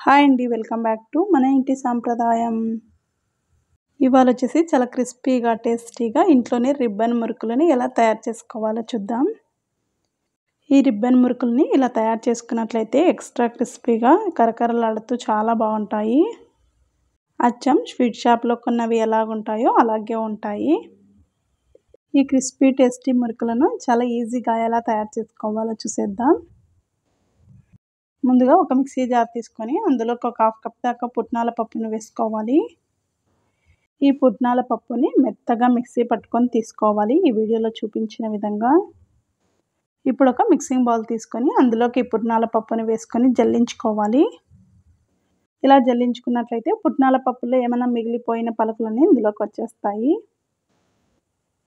Hi అండి. Welcome back to మన ఇంటి సాంప్రదాయం. ఇవాళ వచ్చేసి చాలా క్రిస్పీగా, టేస్టీగా ఇంట్లోనే రిబ్బన్ మురుకులని ఎలా తయారు చేసుకోవాలో చూద్దాం. ఈ రిబ్బన్ మురుకులని ఇలా తయారు చేసుకున్నట్లయితే ఎక్స్ట్రా క్రిస్పీగా కరకరలాడుతూ చాలా బాగుంటాయి. అచ్చం స్వీట్ షాప్లో కొన్నవి ఎలాగుంటాయో అలాగే ఉంటాయి. ఈ క్రిస్పీ టేస్టీ మురుకులను చాలా ఈజీగా ఎలా తయారు చేసుకోవాలో చూసేద్దాం. ముందుగా ఒక మిక్సీ జార్ తీసుకొని అందులోకి ఒక హాఫ్ కప్ దాకా పుట్నాల పప్పును వేసుకోవాలి. ఈ పుట్నాల పప్పుని మెత్తగా మిక్సీ పట్టుకొని తీసుకోవాలి ఈ వీడియోలో చూపించిన విధంగా. ఇప్పుడు ఒక మిక్సింగ్ బౌల్ తీసుకొని అందులోకి పుట్నాల పప్పుని వేసుకొని జల్లించుకోవాలి. ఇలా జల్లించుకున్నట్లయితే పుట్నాల పప్పులో ఏమైనా మిగిలిపోయిన పలుకులన్నీ ఇందులోకి వచ్చేస్తాయి.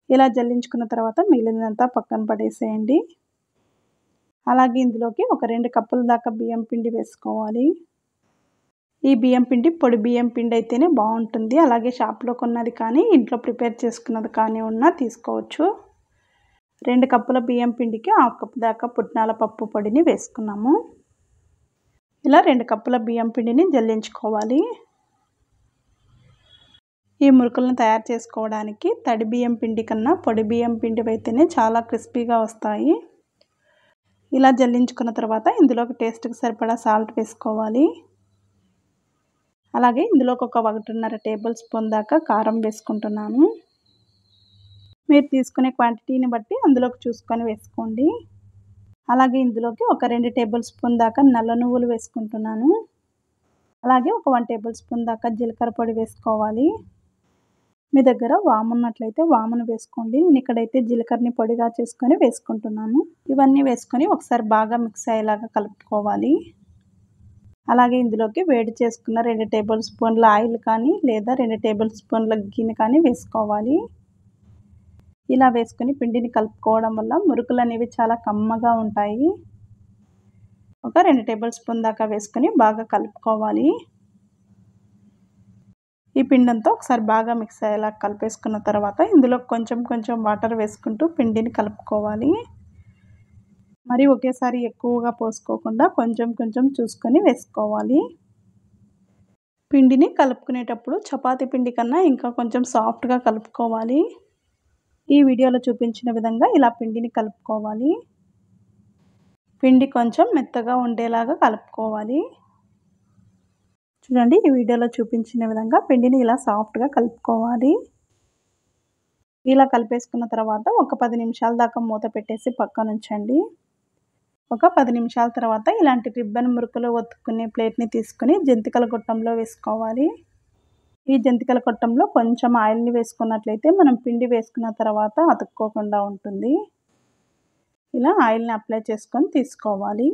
ఇలా జల్లించుకున్న తర్వాత మిగిలినంతా పక్కన పడేసేయండి. అలాగే ఇందులోకి ఒక 2 కప్పుల దాకా బియ్యం పిండి వేసుకోవాలి. ఈ బియ్యం పిండి పొడి బియ్యం పిండి అయితేనే బాగుంటుంది. అలాగే షాప్లో కొన్నది కానీ ఇంట్లో ప్రిపేర్ చేసుకున్నది కానీ ఉన్నా తీసుకోవచ్చు. 2 కప్పుల బియ్యం పిండికి హాఫ్ కప్ దాకా పుట్నాల పప్పు పొడిని వేసుకున్నాము. ఇలా 2 కప్పుల బియ్యం పిండిని జల్లించుకోవాలి. ఈ మురుకులను తయారు చేసుకోవడానికి తడి బియ్యం పిండి కన్నా పొడి బియ్యం పిండి అయితేనే చాలా క్రిస్పీగా వస్తాయి. ఇలా జల్లించుకున్న తర్వాత ఇందులోకి టేస్ట్కి సరిపడా సాల్ట్ వేసుకోవాలి. అలాగే ఇందులోకి ఒక 1.5 టేబుల్ స్పూన్ దాకా కారం వేసుకుంటున్నాను. మీరు తీసుకునే క్వాంటిటీని బట్టి అందులోకి చూసుకొని వేసుకోండి. అలాగే ఇందులోకి ఒక 2 టేబుల్ స్పూన్ దాకా నల్ల నువ్వులు వేసుకుంటున్నాను. అలాగే ఒక 1 టేబుల్ స్పూన్ దాకా జీలకర్ర పొడి వేసుకోవాలి. మీ దగ్గర వాము ఉన్నట్లయితే వామును వేసుకోండి. నేను ఇక్కడైతే జీలకర్రని పొడిగా చేసుకొని వేసుకుంటున్నాను. ఇవన్నీ వేసుకొని ఒకసారి బాగా మిక్స్ అయ్యేలాగా కలుపుకోవాలి. అలాగే ఇందులోకి వేడి చేసుకున్న 2 టేబుల్ స్పూన్ల ఆయిల్ కానీ లేదా 2 టేబుల్ స్పూన్ల గిన్నె కానీ వేసుకోవాలి. ఇలా వేసుకొని పిండిని కలుపుకోవడం వల్ల మురుకులు అనేవి చాలా కమ్మగా ఉంటాయి. ఒక 2 టేబుల్ స్పూన్ దాకా వేసుకొని బాగా కలుపుకోవాలి. ఈ పిండంతా ఒకసారి బాగా మిక్స్ అయ్యేలా కలిపేసుకున్న తర్వాత ఇందులో కొంచెం వాటర్ వేసుకుంటూ పిండిని కలుపుకోవాలి. మరి ఒకేసారి ఎక్కువగా పోసుకోకుండా కొంచెం చూసుకొని వేసుకోవాలి. పిండిని కలుపుకునేటప్పుడు చపాతీ పిండి కన్నా ఇంకా కొంచెం సాఫ్ట్గా కలుపుకోవాలి. ఈ వీడియోలో చూపించిన విధంగా ఇలా పిండిని కలుపుకోవాలి. పిండి కొంచెం మెత్తగా ఉండేలాగా కలుపుకోవాలి. చూడండి, ఈ వీడియోలో చూపించిన విధంగా పిండిని ఇలా సాఫ్ట్గా కలుపుకోవాలి. ఇలా కలిపేసుకున్న తర్వాత ఒక 10 నిమిషాల దాకా మూత పెట్టేసి పక్కన ఉంచండి. ఒక 10 నిమిషాల తర్వాత ఇలాంటి రిబ్బన్ మురుకులు ఒత్తుకునే ప్లేట్ని తీసుకుని జంతికల గొట్టంలో వేసుకోవాలి. ఈ జంతికల గొట్టంలో కొంచెం ఆయిల్ని వేసుకున్నట్లయితే మనం పిండి వేసుకున్న తర్వాత అతుక్కోకుండా ఉంటుంది. ఇలా ఆయిల్ని అప్లై చేసుకొని తీసుకోవాలి.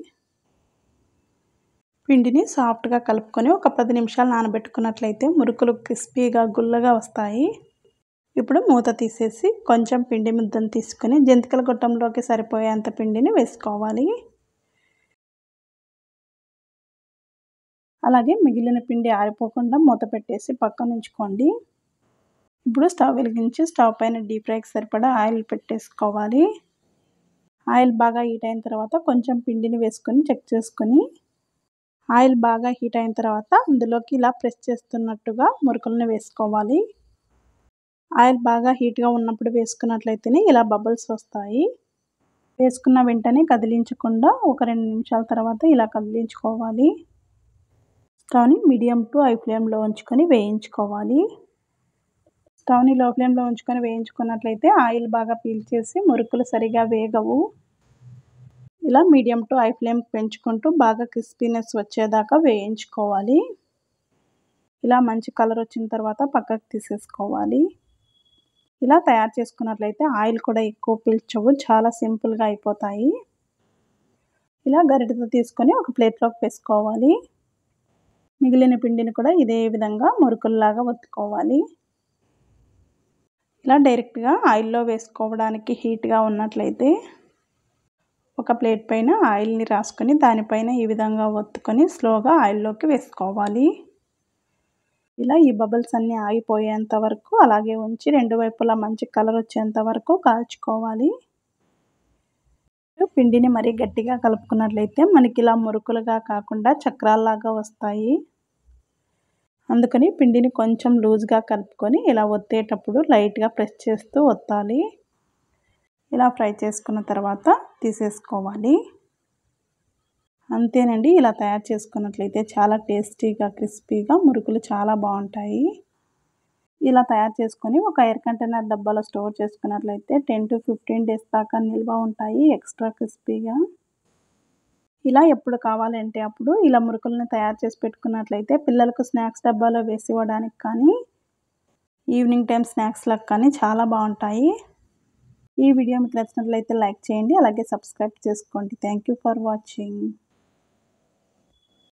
పిండిని సాఫ్ట్గా కలుపుకొని ఒక 10 నిమిషాలు నానబెట్టుకున్నట్లయితే మురుకులు క్రిస్పీగా గుల్లగా వస్తాయి. ఇప్పుడు మూత తీసేసి కొంచెం పిండి ముద్దను తీసుకొని జంతికల గొట్టంలోకి సరిపోయేంత పిండిని వేసుకోవాలి. అలాగే మిగిలిన పిండి ఆరిపోకుండా మూత పెట్టేసి పక్కన ఉంచుకోండి. ఇప్పుడు స్టవ్ వెలిగించి స్టవ్ పైన డీప్ ఫ్రైకి సరిపడా ఆయిల్ పెట్టేసుకోవాలి. ఆయిల్ బాగా హీట్ అయిన తర్వాత కొంచెం పిండిని వేసుకొని చెక్ చేసుకొని ఆయిల్ బాగా హీట్ అయిన తర్వాత అందులోకి ఇలా ప్రెస్ చేస్తున్నట్టుగా మురుకులను వేసుకోవాలి. ఆయిల్ బాగా హీట్గా ఉన్నప్పుడు వేసుకున్నట్లయితేనే ఇలా బబుల్స్ వస్తాయి. వేసుకున్న వెంటనే కదిలించకుండా ఒక 2 నిమిషాల తర్వాత ఇలా కదిలించుకోవాలి. స్టవ్ని మీడియం టు హై ఫ్లేమ్లో ఉంచుకొని వేయించుకోవాలి. స్టవ్ని లో ఫ్లేమ్లో ఉంచుకొని వేయించుకున్నట్లయితే ఆయిల్ బాగా పీల్చేసి మురుకులు సరిగా వేగవు. ఇలా మీడియం టు హై ఫ్లేమ్ పెంచుకుంటూ బాగా క్రిస్పీనెస్ వచ్చేదాకా వేయించుకోవాలి. ఇలా మంచి కలర్ వచ్చిన తర్వాత పక్కకు తీసేసుకోవాలి. ఇలా తయారు చేసుకున్నట్లయితే ఆయిల్ కూడా ఎక్కువ పీల్చవు, చాలా సింపుల్గా అయిపోతాయి. ఇలా గరిటెతో తీసుకొని ఒక ప్లేట్లోకి వేసుకోవాలి. మిగిలిన పిండిని కూడా ఇదే విధంగా మురుకుల్లాగా ఒత్తుకోవాలి. ఇలా డైరెక్ట్గా ఆయిల్లో వేసుకోవడానికి హీట్గా ఉన్నట్లయితే ఒక ప్లేట్ పైన ఆయిల్ని రాసుకొని దానిపైన ఈ విధంగా ఒత్తుకొని స్లోగా ఆయిల్లోకి వేసుకోవాలి. ఇలా ఈ బబుల్స్ అన్నీ ఆగిపోయేంత వరకు అలాగే ఉంచి 2 వైపులా మంచి కలర్ వచ్చేంత వరకు కాల్చుకోవాలి. పిండిని మరీ గట్టిగా కలుపుకున్నట్లయితే మనకి ఇలా మురుకులుగా కాకుండా చక్రాల్లాగా వస్తాయి. అందుకని పిండిని కొంచెం లూజ్గా కలుపుకొని ఇలా ఒత్తేటప్పుడు లైట్గా ప్రెస్ చేస్తూ ఒత్తాలి. ఇలా ఫ్రై చేసుకున్న తర్వాత తీసేసుకోవాలి. అంతేనండి. ఇలా తయారు చేసుకున్నట్లయితే చాలా టేస్టీగా క్రిస్పీగా మురుకులు చాలా బాగుంటాయి. ఇలా తయారు చేసుకొని ఒక ఎయిర్ కంటైనర్ డబ్బాలో స్టోర్ చేసుకున్నట్లయితే 10 to 15 డేస్ దాకా నిల్వ ఉంటాయి ఎక్స్ట్రా క్రిస్పీగా. ఇలా ఎప్పుడు కావాలంటే అప్పుడు ఇలా మురుకులను తయారు చేసి పెట్టుకున్నట్లయితే పిల్లలకు స్నాక్స్ డబ్బాలో వేసి ఇవ్వడానికి కానీ ఈవినింగ్ టైం స్నాక్స్‌లకు కానీ చాలా బాగుంటాయి. ఈ వీడియో మీకు నచ్చినట్లయితే లైక్ చేయండి. అలాగే సబ్స్క్రైబ్ చేసుకోండి. Thank you for watching.